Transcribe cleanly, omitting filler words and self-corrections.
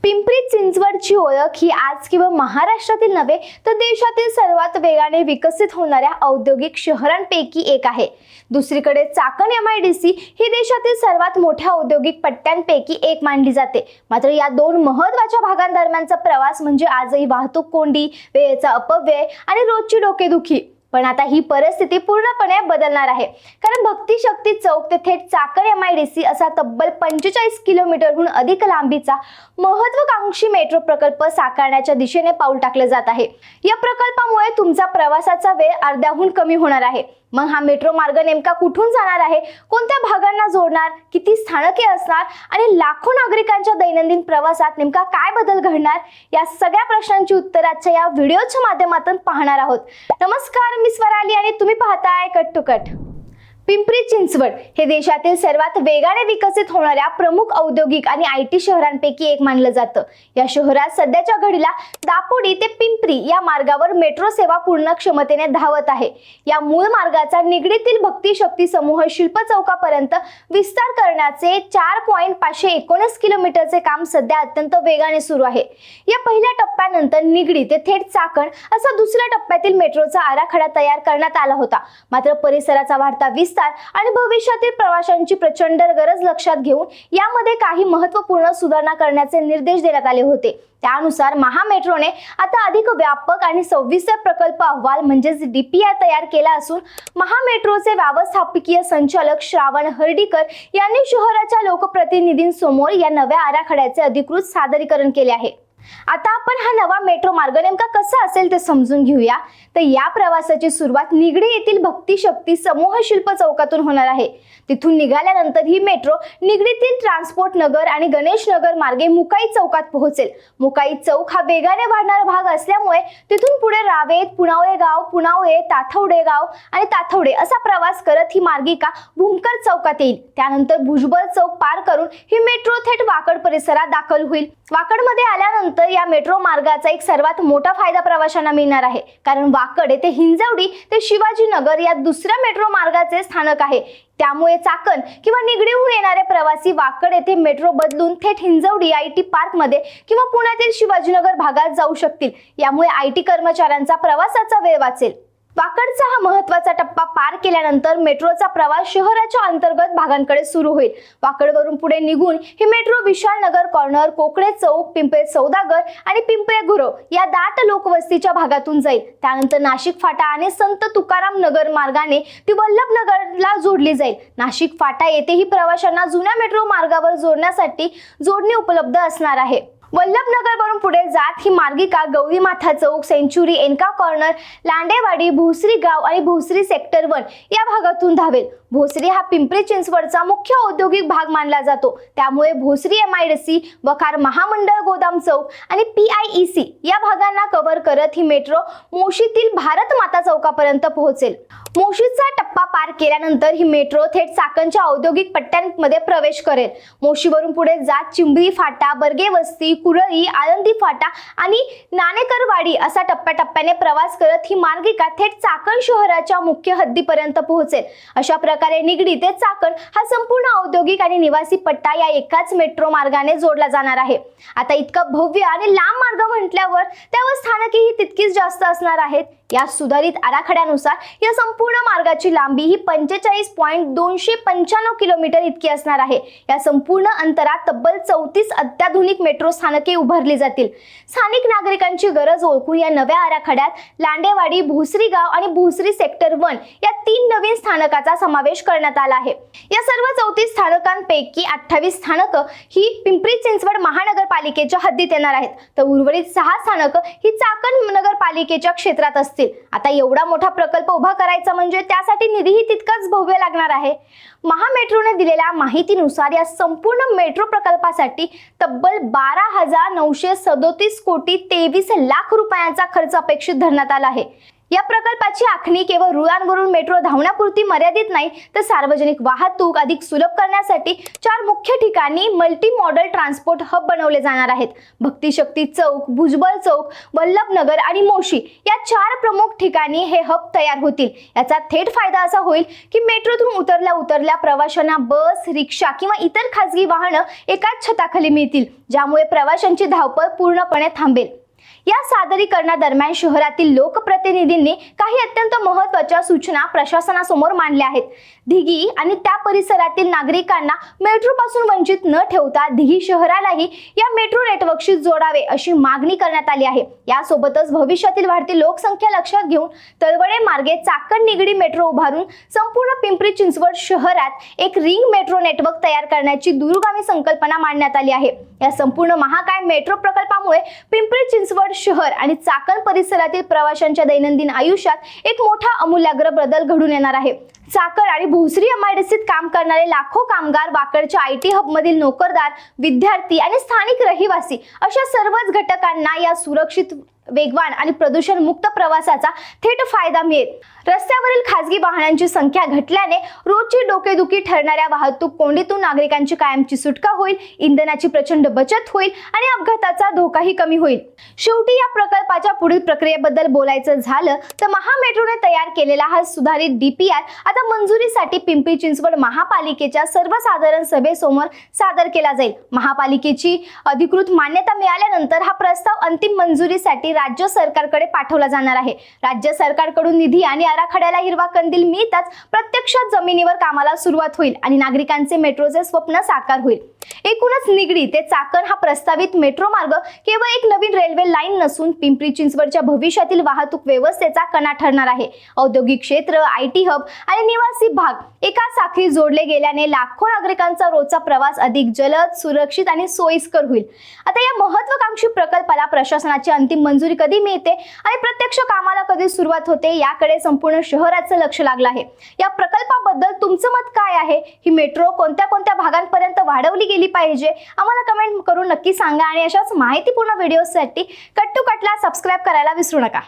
पिंपरी चिंचवडची ओळख ही आज केवळ महाराष्ट्रातील नव्हे तर देशातील सर्वात वेगाने विकसित होणाऱ्या औद्योगिक शहरांपैकी एक आहे। दुसरीकडे चाकण MIDC ही देशातील सर्वात मोठ्या औद्योगिक पट्ट्यांपैकी एक मानली जाते। मात्र या दोन महत्त्वाच्या भागांदरम्यानचा प्रवास म्हणजे आजही वाहतूक कोंडी, वेळेचा अपव्यय आणि रोजची डोकेदुखी। पण आता ही परिस्थिती पूर्णपणे बदलणार आहे, कारण भक्ती शक्ती चौक ते थेट चाकण MIDC असा तब्बल 45 किलोमीटरहून अधिक लांबीचा महत्त्वाकांक्षी मेट्रो प्रकल्प साकारण्याच्या दिशेने पाऊल टाकले जात आहे। या प्रकल्पामुळे तुमचा प्रवासाचा वेळ अर्ध्याहून कमी होणार आहे। मग हा मेट्रो मार्ग नेमका कुठून जाणार आहे, कोणत्या भागांना जोडणार, किती स्थानके असणार आणि लाखो नागरिकांच्या दैनंदिन प्रवासात नेमका काय बदल घडणार, या सगळ्या प्रश्नांची उत्तरे आजच्या या व्हिडिओच्या माध्यमातून पाहणार आहोत। नमस्कार, मी स्वराली आणि तुम्ही पाहताय cut to cut. Pimpri Chinchwad हे देशातील सर्वात वेगाने विकसित होणाऱ्या प्रमुख औद्योगिक आणि IT शहरांपैकी एक मानलं जातं। या शहरात सध्याच्या घडीला दापोडी ते पिंपरी या मार्गावर मेट्रो सेवा पूर्ण क्षमतेने धावत आहे। या मूळ मार्गाचा निगडीतील भक्ती शक्ती समूह शिल्प चौकापर्यंत विस्तार करण्याचे 4.519 किलोमीटरचे काम सध्या अत्यंत वेगाने सुरू आहे। या पहिल्या टप्प्यानंतर निगडी ते थेट चाकण असा दुसऱ्या टप्प्यातील मेट्रोचा आराखडा तयार करण्यात आला होता। मात्र परिसराचा वाढता आणि भविष्यातील प्रवाशांची प्रचंड गरज लक्षात घेऊन यामध्ये काही महत्त्वपूर्ण सुधारणा करण्याचे निर्देश देण्यात आले होते। त्यानुसार महामेट्रोने आता अधिक व्यापक आणि सविस्तर प्रकल्प अहवाल म्हणजेच DPR तयार केला असून महामेट्रोचे व्यवस्थापकीय संचालक श्रावण हर्डीकर यांनी शहराच्या लोकप्रतिनिधींसमोर या नव्या आराखड्याचे अधिकृत सादरीकरण केले आहे। आता आपण हा नवा मेट्रो मार्ग नेमका कसा असेल ते समजून घेऊया। तर या प्रवासाची सुरुवात निगडी येथील भक्ती शक्ती समूह शिल्प चौकातून होणार आहे। तिथून निघाल्यानंतर ही मेट्रो निगडीतील ट्रान्सपोर्ट नगर आणि गणेश नगर मार्गे मुकाई चौकात पोहोचेल। मुकाई चौक हा वेगाने वाढणारा भाग असल्यामुळे तिथून पुढे रावेत, पुनावळे, ताथवडे गाव आणि ताथवडे असा प्रवास करत ही मार्गिका भूमकर चौकात येईल। त्यानंतर भुजबळ चौक पार करून ही मेट्रो थेट वाकड परिसरात दाखल होईल। वाकडमध्ये आल्यानंतर या मेट्रो मार्गाचा एक सर्वात मोठा फायदा प्रवाशांना मिळणार आहे, कारण वाकड येथे हिंजवडी ते शिवाजीनगर या दुसऱ्या मेट्रो मार्गाचे स्थानक आहे। त्यामुळे चाकण किंवा निगडीहून येणारे प्रवासी वाकड येथे मेट्रो बदलून थेट हिंजवडी IT पार्क मध्ये किंवा पुण्यातील शिवाजीनगर भागात जाऊ शकतील। यामुळे IT कर्मचाऱ्यांचा प्रवासाचा वेळ वाचेल। वाकडचा हा महत्त्वाचा टप्पा पार केल्यानंतर मेट्रोचा प्रवास शहराच्या अंतर्गत भागांकडे सुरू होईल। वाकडवरून पुढे निघून ही मेट्रो विशाल नगर कॉर्नर, कोकणे चौक, पिंपळे सौदागर आणि पिंपळे गुरव या दाट लोकवस्तीच्या भागातून जाईल। त्यानंतर नाशिक फाटा आणि संत तुकाराम नगर मार्गाने ती वल्लभ नगरला जोडली जाईल। नाशिक फाटा येथेही प्रवाशांना जुन्या मेट्रो मार्गावर जोडण्यासाठी जोडणी उपलब्ध असणार आहे। वल्लभ नगर वरून पुढे जात ही मार्गिका गौरी माथा चौक, सेंचुरी, एनका कॉर्नर, लांडेवाडी, भोसरी गाव आणि भोसरी सेक्टर 1 या भागातून धावेल। भोसरी हा पिंपरी चिंचवडचा मुख्य औद्योगिक भाग मानला जातो। त्यामुळे भोसरी MIDC, वखार महामंडळ गोदाम चौक आणि PIEC या भागांना कव्हर करत ही मेट्रो मोशीतील भारत माता चौकापर्यंत पोहोचेल। मोशीचा टप्पा पार केल्यानंतर ही मेट्रो थेट चाकणच्या औद्योगिक पट्ट्यांमध्ये प्रवेश करेल। मोशीवरून पुढे जात चिंबरी फाटा, बर्गे वस्ती, कुरळी, आळंदी फाटा आणि नाणेकरवाडी असा टप्प्याटप्प्याने प्रवास करत ही मार्गिका थेट चाकण शहराच्या मुख्य हद्दीपर्यंत पोहोचेल। अशा प्रकारे निगडी ते चाकण हा संपूर्ण औद्योगिक आणि निवासी पट्टा या एकाच मेट्रो मार्गाने जोडला जाणार आहे। आता इतका भव्य आणि लांब मार्ग म्हटल्यावर त्यावर स्थानकेही तितकीच जास्त असणार आहेत। या सुधारित आराखड्यानुसार या संपूर्ण मार्गाची लांबी ही 45.295 किलोमीटर इतकी असणार आहे। या संपूर्ण अंतरात तब्बल 34 अत्याधुनिक मेट्रो स्थानके उभारली जातील। स्थानिक नागरिकांची गरज ओळखून या नव्या आराखड्यात लांडेवाडी, भोसरी गाव आणि भोसरी सेक्टर 1 या 3 नवीन स्थानकाचा समावेश करण्यात आला आहे। या सर्व 34 स्थानकांपैकी 28 स्थानक ही पिंपरी चिंचवड महानगरपालिकेच्या हद्दीत येणार आहेत, तर उर्वरित 6 स्थानक ही चाकण नगरपालिकेच्या क्षेत्रात असतील। आता एवढा मोठा प्रकल्प उभा करायचा म्हणजे त्यासाठी निधीही तितकाच भव्य लागणार आहे। महामेट्रोने दिलेल्या माहितीनुसार या संपूर्ण मेट्रो प्रकल्पासाठी तब्बल 12,937 कोटी 23 लाख रुपयांचा खर्च अपेक्षित धरण्यात आला आहे। या प्रकल्पाची आखणी केवळ रुळांवरून मेट्रो धावण्यापुरती मर्यादित नाही, तर सार्वजनिक वाहतूक अधिक सुलभ करण्यासाठी 4 मुख्य ठिकाणी मल्टी मॉडल ट्रान्सपोर्ट हब बनवले जाणार आहेत. भक्तिशक्ती चौक, भुजबळ चौक, वल्लभनगर आणि मोशी या 4 प्रमुख ठिकाणी हे हब तयार होतील. याचा थेट फायदा असा होईल की मेट्रोतून उतरल्या प्रवाशांना बस, रिक्षा किंवा इतर खासगी वाहनं एकाच छताखाली मिळतील, ज्यामुळे प्रवाशांची धावपळ पूर्णपणे थांबेल. या सादरीकरणादरम्यान शहरातील लोकप्रतिनिधींनी काही अत्यंत महत्त्वाच्या सूचना प्रशासनासमोर मांडल्या आहेत. दिघी आणि त्या परिसरातील नागरिकांना मेट्रोपासून वंचित न ठेवता दिघी शहरालाही या मेट्रो नेटवर्कशी जोडावे अशी मागणी करण्यात आली आहे. यासोबतच भविष्यातील वाढती लोकसंख्या लक्षात घेऊन तळवडे मार्गे चाकण निगडी मेट्रो उभारून संपूर्ण पिंपरी चिंचवड शहरात एक रिंग मेट्रो नेटवर्क तयार करण्याची दूरगामी संकल्पना मांडण्यात आली आहे. या संपूर्ण महाकाय मेट्रो प्रकल्पामुळे पिंपरी चिंचवड शहर आणि चाकण परिसरातील प्रवाशांच्या दैनंदिन आयुष्यात एक मोठा आमूलाग्र बदल घडून येणार आहे. चाकण आणि भोसरी MIDCत काम करणारे लाखो कामगार, वाकडच्या IT हब मधील नोकरदार, विद्यार्थी आणि स्थानिक रहिवासी अशा सर्वच घटकांना या सुरक्षित, वेगवान आणि प्रदूषण मुक्त प्रवासाचा थेट फायदा मिळेल. रस्त्यावरील खासगी वाहनांची संख्या घटल्याने रोजची डोकेदुखी ठरणाऱ्या वाहतूक कोंडीतून नागरिकांची कायमची सुटका होईल, इंधनाची प्रचंड बचत होईल आणि अपघाताचा धोकाही कमी होईल. शेवटी या प्रकल्पाच्या पुढील प्रक्रियेबद्दल बोलायचं झालं तर महामेट्रोने तयार केलेला हा सुधारित DPR आता मंजुरीसाठी पिंपरी चिंचवड महापालिकेच्या सर्वसाधारण सभेसमोर सादर केला जाईल. महापालिकेची अधिकृत मान्यता मिळाल्यानंतर हा प्रस्ताव अंतिम मंजुरीसाठी राज्य सरकारकडे पाठवला जाणार आहे. राज्य सरकारकडून निधी आणि आराखड्याला हिरवा कंदील मिळताच प्रत्यक्षात जमिनीवर कामाला सुरुवात होईल आणि नागरिकांचे मेट्रोचे स्वप्न साकार होईल. एकूणच निगडी ते चाकण हा प्रस्तावित मेट्रो मार्ग केवळ एक नवीन रेल्वे लाईन नसून पिंपरी चिंचवडच्या भविष्यातील वाहतूक व्यवस्थेचा कणा ठरणार आहे. औद्योगिक क्षेत्र, IT हब आणि निवासी भाग एका साखळीत जोडले गेल्याने लाखो नागरिकांचा रोजचा प्रवास अधिक जलद, सुरक्षित आणि सोयीस्कर होईल. आता या महत्त्वाकांक्षी प्रकल्पाला प्रशासनाची अंतिम मंजुरी कधी मिळते आणि प्रत्यक्ष कामाला कधी सुरुवात होते याकडे संपूर्ण शहराचं लक्ष लागलं आहे. या प्रकल्पाबद्दल तुमचं मत काय आहे? ही मेट्रो कोणत्या कोणत्या भागांपर्यंत वाढवली गेली पाहिजे? आम्हाला कमेंट करून नक्की सांगा आणि अशाच माहितीपूर्ण व्हिडिओसाठी कट टू कटला सबस्क्राईब करायला विसरू नका.